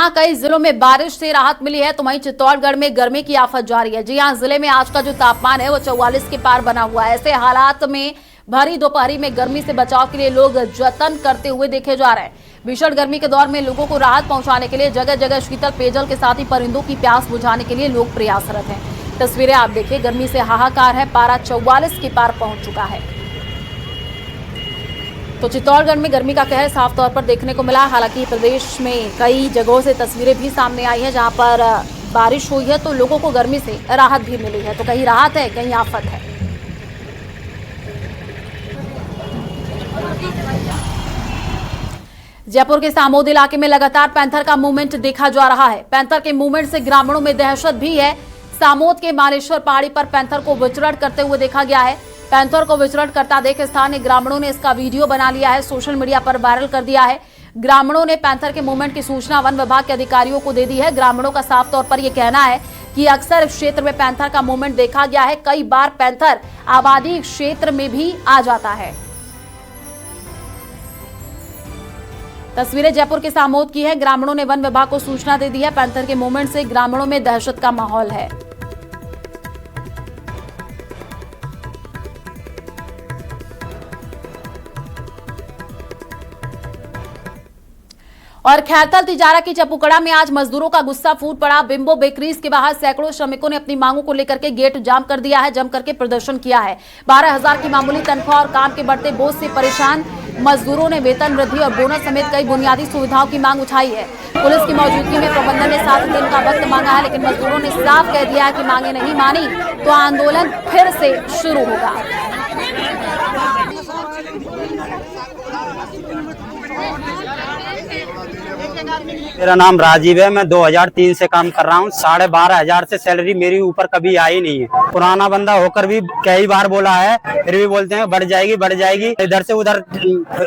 जहां कई जिलों में बारिश से राहत मिली है तो वहीं चित्तौड़गढ़ में गर्मी की आफत जारी है। जी हां, जिले में आज का जो तापमान है वो 44 के पार बना हुआ है। ऐसे हालात में भरी दोपहरी में गर्मी से बचाव के लिए लोग जतन करते हुए देखे जा रहे हैं। भीषण गर्मी के दौर में लोगों को राहत पहुंचाने के लिए जगह जगह शीतल पेयजल के साथ ही परिंदों की प्यास बुझाने के लिए लोग प्रयासरत हैं। तस्वीरें आप देखिए, गर्मी से हाहाकार है, पारा 44 के पार पहुंच चुका है। तो चित्तौड़गढ़ में गर्मी का कहर साफ तौर पर देखने को मिला। हालांकि प्रदेश में कई जगहों से तस्वीरें भी सामने आई हैं जहां पर बारिश हुई है तो लोगों को गर्मी से राहत भी मिली है। तो कहीं राहत है, कहीं आफत है। जयपुर के सामोद इलाके में लगातार पैंथर का मूवमेंट देखा जा रहा है। पैंथर के मूवमेंट से ग्रामीणों में दहशत भी है। सामोद के मालेश्वर पहाड़ी पर पैंथर को विचरण करते हुए देखा गया है। पैंथर को विचरण करता देख स्थानीय ग्रामीणों ने इसका वीडियो बना लिया है, सोशल मीडिया पर वायरल कर दिया है। ग्रामीणों ने पैंथर के मूवमेंट की सूचना वन विभाग के अधिकारियों को दे दी है। ग्रामीणों का साफ तौर पर यह कहना है कि अक्सर इस क्षेत्र में पैंथर का मूवमेंट देखा गया है। कई बार पैंथर आबादी क्षेत्र में भी आ जाता है। तस्वीरें जयपुर के सामोद की है। ग्रामीणों ने वन विभाग को सूचना दे दी है। पैंथर के मूवमेंट से ग्रामीणों में दहशत का माहौल है। और खैरतल तिजारा की चपुकड़ा में आज मजदूरों का गुस्सा फूट पड़ा। बिम्बो बेकरीज के बाहर सैकड़ों श्रमिकों ने अपनी मांगों को लेकर के गेट जाम कर दिया है, जम करके प्रदर्शन किया है। 12,000 की मामूली तनख्वाह और काम के बढ़ते बोझ से परेशान मजदूरों ने वेतन वृद्धि और बोनस समेत कई बुनियादी सुविधाओं की मांग उठाई है। पुलिस की मौजूदगी में प्रबंधन ने 7 दिन का वक्त मांगा है, लेकिन मजदूरों ने साफ कह दिया है कि मांगे नहीं मानी तो आंदोलन फिर से शुरू होगा। मेरा नाम राजीव है। मैं 2003 से काम कर रहा हूँ। 12,500 से सैलरी मेरी ऊपर कभी आई नहीं है। पुराना बंदा होकर भी कई बार बोला है, फिर भी बोलते हैं बढ़ जाएगी बढ़ जाएगी। इधर से उधर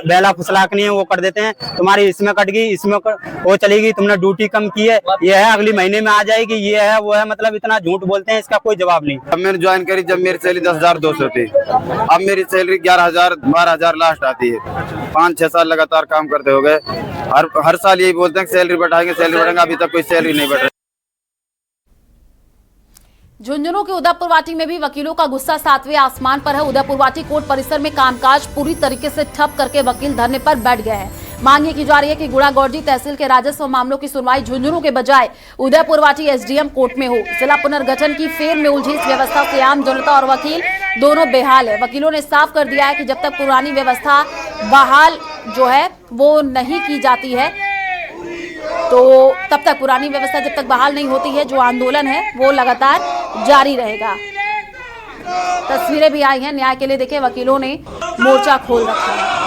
बेला फुसलाकनी है वो कर देते हैं, तुम्हारी इसमें कट गई, इसमें वो चलेगी, तुमने ड्यूटी कम की है, ये है अगली महीने में आ जाएगी, ये है वो है। मतलब इतना झूठ बोलते हैं, इसका कोई जवाब नहीं। अब मैंने ज्वाइन करी जब मेरी सैलरी 10,200 थी। अब मेरी सैलरी 11,000 12,000 लास्ट आती है। 5-6 साल लगातार काम करते हो गए। हर साल यही बोलते हैं सैलरी बढ़ाएंगे सैलरी बढ़ाएंगे, अभी तक कोई सैलरी नहीं बढ़ रही। झुंझुनू के उदयपुरवाटी में भी वकीलों का गुस्सा 7वें आसमान पर है। उदयपुरवाटी कोर्ट परिसर में कामकाज पूरी तरीके से ठप करके वकील धरने पर बैठ गए हैं। मांग ये की जा रही है कि गुड़ागौरजी तहसील के राजस्व मामलों की सुनवाई झुंझुनू के बजाय उदयपुरवाटी एसडीएम कोर्ट में हो। जिला पुनर्गठन की फेर में उलझी इस व्यवस्था से आम जनता और वकील दोनों बेहाल है। वकीलों ने साफ कर दिया है कि जब तक पुरानी व्यवस्था बहाल जो है वो नहीं की जाती है तो तब तक पुरानी व्यवस्था जब तक बहाल नहीं होती है, जो आंदोलन है वो लगातार जारी रहेगा। तस्वीरें भी आई हैं न्याय के लिए, देखिए वकीलों ने मोर्चा खोल रखा है।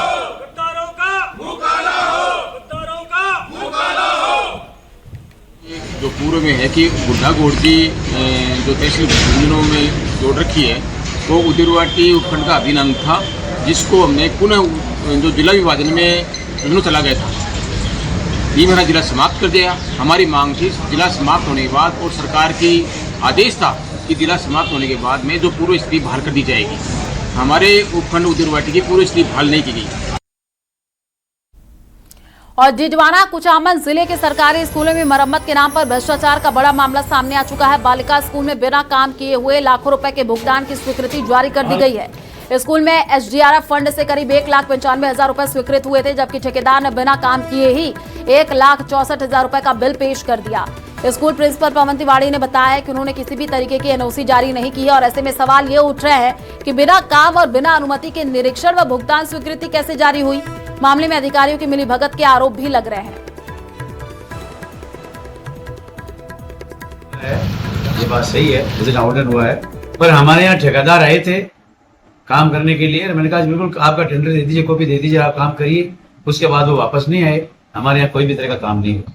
जो पूर्व में है कि गुड्डागौरजी जो तहसील झुंझुनू में जोड़ रखी है वो उदयपुरवाटी उपखंड का अधीन अंग था, जिसको हमने पुनः जो जिला विभाजन में झुंझुनू चला गया था, ये मेरा जिला समाप्त कर दिया। हमारी मांग थी जिला समाप्त होने के बाद, और सरकार की आदेश था कि जिला समाप्त होने के बाद में जो पूर्व स्थिति बहाल कर दी जाएगी। हमारे उपखंड उदयपुरवाटी की पूर्व स्थिति बहाल नहीं की गई। और डिडवाना कुचामन जिले के सरकारी स्कूलों में मरम्मत के नाम पर भ्रष्टाचार का बड़ा मामला सामने आ चुका है। बालिका स्कूल में बिना काम किए हुए लाखों रुपए के भुगतान की स्वीकृति जारी कर दी गई है। स्कूल में एसडीआरएफ फंड से करीब 1,95,000 रुपए स्वीकृत हुए थे, जबकि ठेकेदार ने बिना काम किए ही 1,64,000 रुपए का बिल पेश कर दिया। स्कूल प्रिंसिपल पवन तिवारी ने बताया कि उन्होंने किसी भी तरीके की एनओसी जारी नहीं की है और ऐसे में सवाल ये उठ रहे हैं कि बिना काम और बिना अनुमति के निरीक्षण व भुगतान स्वीकृति कैसे जारी हुई। मामले में अधिकारियों की मिलीभगत के आरोप भी लग रहे हैं। ये बात सही है, मुझे ऑर्डर हुआ है, पर हमारे यहाँ ठेकेदार आए थे काम करने के लिए। मैंने कहा बिल्कुल आपका टेंडर दे दीजिए, कॉपी दे दीजिए, आप काम करिए। उसके बाद वो वापस नहीं आए। हमारे यहाँ कोई भी तरह का काम नहीं हुआ।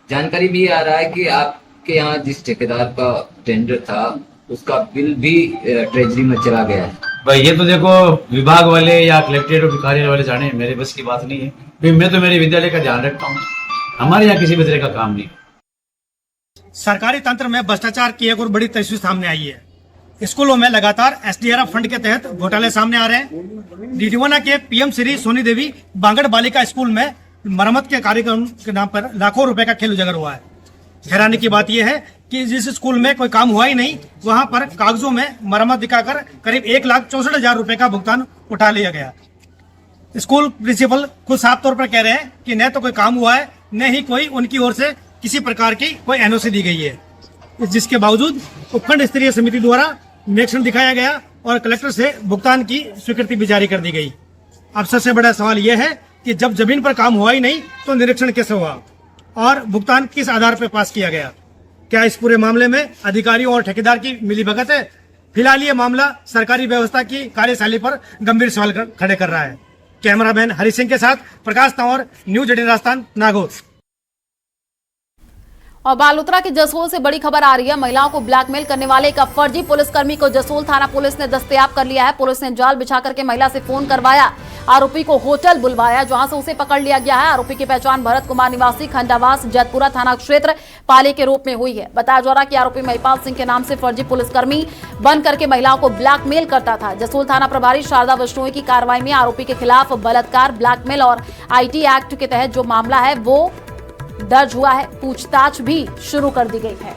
जानकारी भी आ रहा है कि आपके यहाँ जिस ठेकेदार का टेंडर था उसका बिल भी ट्रेजरी में चला गया है। भाई ये तो देखो विभाग वाले या कलेक्ट्रेट और कार्यालय वाले जाने, मेरे बस की बात नहीं है। मैं तो मेरे विद्यालय का ध्यान रखता हूँ। हमारे यहाँ किसी भी तरह का काम नहीं। सरकारी तंत्र में भ्रष्टाचार की एक और बड़ी तस्वीर सामने आई है। स्कूलों में लगातार एसडीआरएफ फंड के तहत घोटाले सामने आ रहे हैं। डिडवाना के पीएम श्री सोनी देवी बांगड़ बालिका स्कूल में मरम्मत के कार्यक्रम के नाम पर लाखों रुपए का खेल उजागर हुआ है। हैरानी की बात यह है कि जिस स्कूल में कोई काम हुआ ही नहीं, वहां पर कागजों में मरम्मत दिखाकर करीब 1,64,000 रुपए का भुगतान उठा लिया गया। स्कूल प्रिंसिपल खुद साफ तौर पर कह रहे हैं कि न तो कोई काम हुआ है, न ही कोई उनकी ओर से किसी प्रकार की कोई एनओसी दी गई है, जिसके बावजूद उपखंड स्तरीय समिति द्वारा निरीक्षण दिखाया गया और कलेक्टर से भुगतान की स्वीकृति भी जारी कर दी गई। अब सबसे बड़ा सवाल यह है कि जब जमीन पर काम हुआ ही नहीं तो निरीक्षण कैसे हुआ और भुगतान किस आधार पर पास किया गया? क्या इस पूरे मामले में अधिकारियों और ठेकेदार की मिलीभगत है? फिलहाल ये मामला सरकारी व्यवस्था की कार्यशैली पर गंभीर सवाल खड़े कर रहा है। कैमरामैन हरि सिंह के साथ प्रकाश तंवर, न्यूज 18 राजस्थान, नागौर। और बालोतरा के जसोल से बड़ी खबर आ रही है। महिलाओं को ब्लैकमेल करने वाले एक फर्जी पुलिसकर्मी को जसोल थाना पुलिस ने दस्तयाब कर लिया है। पुलिस ने जाल बिछा करके महिला से फोन करवाया, आरोपी को होटल बुलवाया, जहां से उसे पकड़ लिया गया है। आरोपी की पहचान भरत कुमार निवासी खंडावास जैतपुरा थाना क्षेत्र पाली के रूप में हुई है। बताया जा रहा कि आरोपी महिपाल सिंह के नाम से फर्जी पुलिसकर्मी बन करके महिलाओं को ब्लैकमेल करता था। जसोल थाना प्रभारी शारदा वैष्णोई की कार्रवाई में आरोपी के खिलाफ बलात्कार, ब्लैकमेल और IT एक्ट के तहत जो मामला है वो दर्ज हुआ है। पूछताछ भी शुरू कर दी गई है।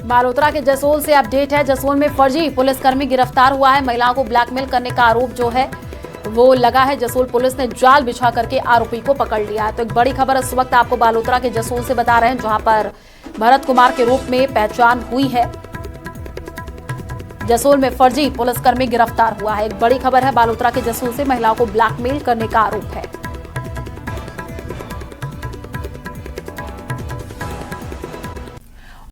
बालोतरा के जसोल से अपडेट है। जसोल में फर्जी पुलिसकर्मी गिरफ्तार हुआ है। महिलाओं को ब्लैकमेल करने का आरोप जो है वो लगा है। जसोल पुलिस ने जाल बिछा करके आरोपी को पकड़ लिया है। तो एक बड़ी खबर इस वक्त आपको बालोतरा के जसोल से बता रहे हैं, जहां पर भरत कुमार के रूप में पहचान हुई है। जसोल में फर्जी पुलिसकर्मी गिरफ्तार हुआ है। एक बड़ी खबर है बालोतरा के जसोल से, महिलाओं को ब्लैकमेल करने का आरोप है।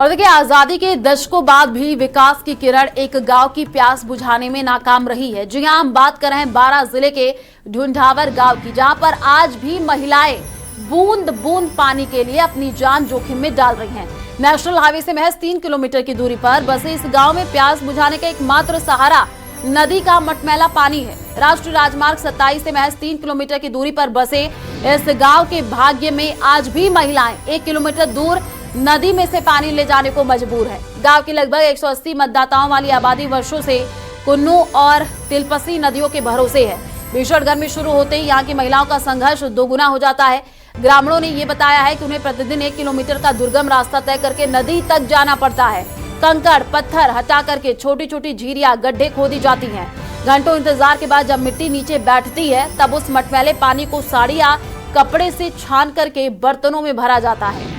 और देखिए, आजादी के दशकों बाद भी विकास की किरण एक गांव की प्यास बुझाने में नाकाम रही है। जी हां, हम बात कर रहे हैं 12 जिले के ढूंढावर गांव की, जहां पर आज भी महिलाएं बूंद बूंद पानी के लिए अपनी जान जोखिम में डाल रही हैं। नेशनल हाईवे से महज 3 किलोमीटर की दूरी पर बसे इस गांव में प्यास बुझाने का एकमात्र सहारा नदी का मटमैला पानी है। राष्ट्रीय राजमार्ग 27 से महज 3 किलोमीटर की दूरी पर बसे इस गांव के भाग्य में आज भी महिलाएं 1 किलोमीटर दूर नदी में से पानी ले जाने को मजबूर है। गांव की लगभग 180 मतदाताओं वाली आबादी वर्षों से कुन्नू और तिलपसी नदियों के भरोसे है। भीषण गर्मी शुरू होते ही यहाँ की महिलाओं का संघर्ष दोगुना हो जाता है। ग्रामीणों ने ये बताया है कि उन्हें प्रतिदिन 1 किलोमीटर का दुर्गम रास्ता तय करके नदी तक जाना पड़ता है। कंकड़ पत्थर हटा करके छोटी छोटी झीरियां गड्ढे खोदी जाती हैं। घंटों इंतजार के बाद जब मिट्टी नीचे बैठती है तब उस मटमैले पानी को साड़ी या कपड़े से छान करके बर्तनों में भरा जाता है।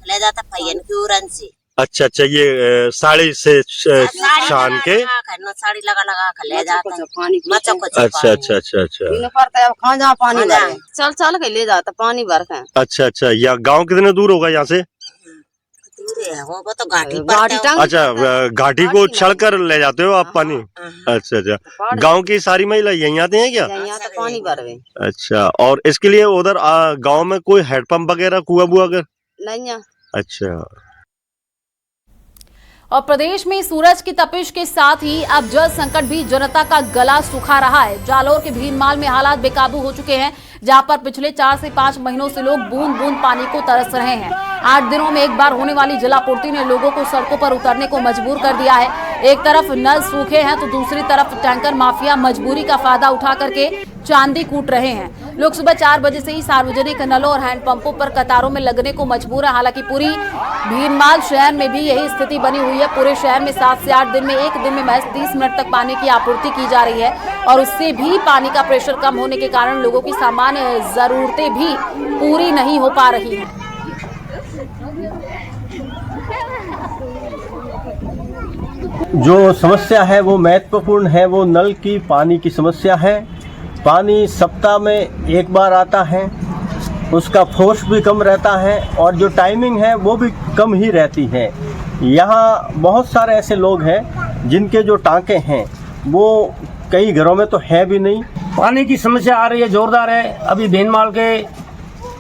ले जाता पयन की उरन से। अच्छा, ये साड़ी से छान के साड़ी लगा लगा कर ले जाता है पानी। अच्छा पड़ता है कहाँ जहाँ पानी चल चल के ले जाता पानी भर के। अच्छा, या गांव कितने दूर होगा यहाँ से? होगा तो घाटी। अच्छा, घाटी को चढ़कर ले जाते हो आप पानी? अच्छा, गांव की सारी महिला यहीं आते हैं क्या? यहाँ तो पानी भर। अच्छा, और इसके लिए उधर गांव में कोई हैंडपंप वगैरह कुआं बुआ कर नहीं है? अच्छा। और प्रदेश में सूरज की तपिश के साथ ही अब जल संकट भी जनता का गला सुखा रहा है। जालौर के भीनमाल में हालात बेकाबू हो चुके हैं, जहां पर पिछले 4 से 5 महीनों से लोग बूंद बूंद पानी को तरस रहे हैं। 8 दिनों में एक बार होने वाली जलापूर्ति ने लोगों को सड़कों पर उतरने को मजबूर कर दिया है। एक तरफ नल सूखे हैं तो दूसरी तरफ टैंकर माफिया मजबूरी का फायदा उठा करके चांदी कूट रहे हैं। लोग सुबह 4 बजे से ही सार्वजनिक नलों और हैंडपंपों पर कतारों में लगने को मजबूर है। हालांकि पूरी भीनमाल शहर में भी यही स्थिति बनी हुई है। पूरे शहर में 7 से 8 दिन में एक दिन में महज 30 मिनट तक पानी की आपूर्ति की जा रही है और उससे भी पानी का प्रेशर कम होने के कारण लोगों की सामान्य जरूरतें भी पूरी नहीं हो पा रही हैं। जो समस्या है वो महत्वपूर्ण है, वो नल की पानी की समस्या है। पानी सप्ताह में एक बार आता है, उसका फोर्स भी कम रहता है और जो टाइमिंग है वो भी कम ही रहती है। यहाँ बहुत सारे ऐसे लोग हैं जिनके जो टांके हैं वो कई घरों में तो है भी नहीं। पानी की समस्या आ रही है, जोरदार है। अभी भीनमाल के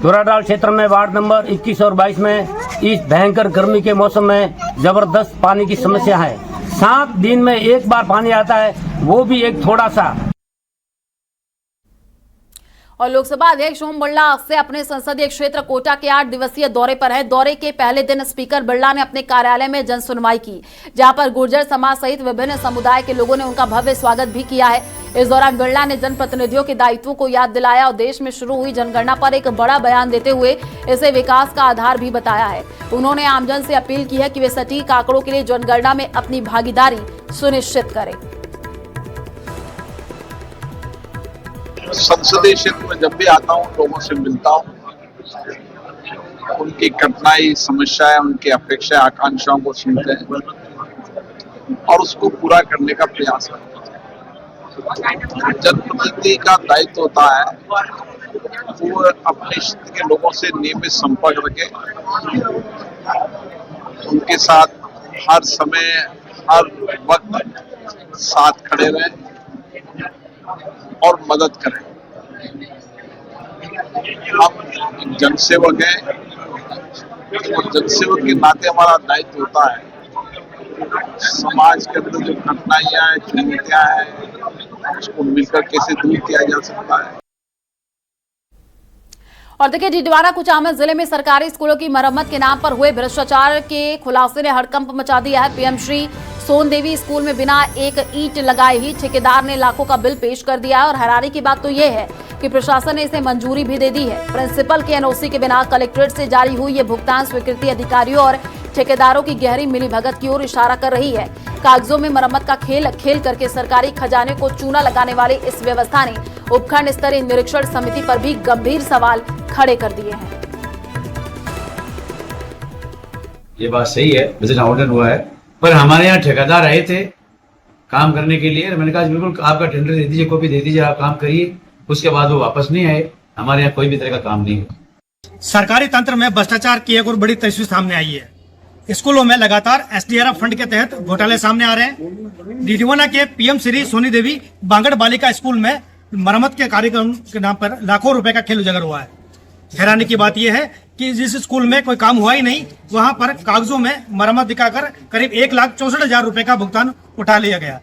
धोराडाल क्षेत्र में वार्ड नंबर 21 और 22 में इस भयंकर गर्मी के मौसम में जबरदस्त पानी की समस्या है। 7 दिन में एक बार पानी आता है, वो भी एक थोड़ा सा। और लोकसभा अध्यक्ष ओम बिरला आज से अपने संसदीय क्षेत्र कोटा के 8 दिवसीय दौरे पर है। दौरे के पहले दिन स्पीकर बिरला ने अपने कार्यालय में जन सुनवाई की, जहां पर गुर्जर समाज सहित विभिन्न समुदाय के लोगों ने उनका भव्य स्वागत भी किया है। इस दौरान बिरला ने जनप्रतिनिधियों के दायित्वों को याद दिलाया और देश में शुरू हुई जनगणना पर एक बड़ा बयान देते हुए इसे विकास का आधार भी बताया है। उन्होंने आमजन से अपील की है कि वे सटीक आंकड़ों के लिए जनगणना में अपनी भागीदारी सुनिश्चित करें। संसदीय क्षेत्र में जब भी आता हूँ, लोगों से मिलता हूँ, उनकी कठिनाई, समस्याएं, उनकी अपेक्षा, आकांक्षाओं को सुनते हैं और उसको पूरा करने का प्रयास करते हैं। जनप्रतिनिधि का दायित्व होता है वो अपने क्षेत्र के लोगों से नियमित संपर्क रखे, उनके साथ हर समय हर वक्त साथ खड़े रहें और मदद करें। हम जनसेवक हैं और जनसेवक के नाते हमारा दायित्व होता है समाज के अंदर जो कठिनाइयां हैं, चुनौतियां हैं, उसको मिलकर कैसे दूर किया जा सकता है। और देखिए, डिडवाना कुचामन जिले में सरकारी स्कूलों की मरम्मत के नाम पर हुए भ्रष्टाचार के खुलासे ने हड़कंप मचा दिया है। पीएम श्री सोन देवी स्कूल में बिना एक ईंट लगाए ही ठेकेदार ने लाखों का बिल पेश कर दिया है और हैरानी की बात तो ये है कि प्रशासन ने इसे मंजूरी भी दे दी है। प्रिंसिपल के एनओसी के बिना कलेक्ट्रेट से जारी हुई ये भुगतान स्वीकृति अधिकारियों और ठेकेदारों की गहरी मिलीभगत की ओर इशारा कर रही है। कागजों में मरम्मत का खेल खेल करके सरकारी खजाने को चूना लगाने वाली इस व्यवस्था ने उपखंड स्तरीय निरीक्षण समिति पर भी गंभीर सवाल खड़े कर दिए हैं। ये बात सही है, विजिट ऑर्डर हुआ है, पर हमारे यहाँ ठेकेदार आए थे काम करने के लिए। मैंने कहा बिल्कुल आपका टेंडर दे दीजिए, कॉपी दे दीजिए, आप काम करिए। उसके बाद वो वापस नहीं आए। हमारे यहाँ कोई भी तरह का काम नहीं हुआ। सरकारी तंत्र में भ्रष्टाचार की एक और बड़ी तस्वीर सामने आई है। स्कूलों में लगातार एसडीआरएफ फंड के तहत घोटाले सामने आ रहे हैं। डिडवाना के पीएम श्री सोनी देवी बांगड़ बालिका स्कूल में मरम्मत के कार्यक्रम के नाम पर लाखों रुपए का खेल उजागर हुआ है। हैरानी की बात यह है कि जिस स्कूल में कोई काम हुआ ही नहीं, वहां पर कागजों में मरम्मत दिखाकर करीब 1,64,000 रुपए का भुगतान उठा लिया गया।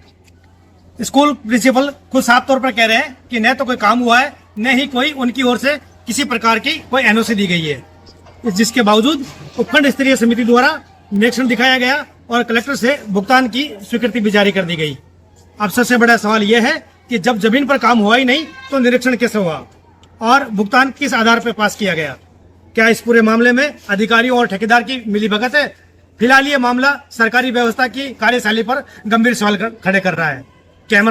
स्कूल प्रिंसिपल खुद साफ तौर पर कह रहे हैं कि न तो कोई काम हुआ है, न ही कोई उनकी ओर से किसी प्रकार की कोई एनओसी दी गई है। जिसके बावजूद उपखंड स्तरीय समिति द्वारा निरीक्षण दिखाया गया और कलेक्टर से भुगतान की स्वीकृति भी जारी कर दी गई। अब सबसे बड़ा सवाल यह है कि जब जमीन पर काम हुआ ही नहीं तो निरीक्षण कैसे हुआ और भुगतान किस आधार पर पास किया गया? क्या इस पूरे मामले में अधिकारियों और ठेकेदार की मिलीभगत है? फिलहाल ये मामला सरकारी व्यवस्था की कार्यशैली पर गंभीर सवाल खड़े कर रहा है। कैमरा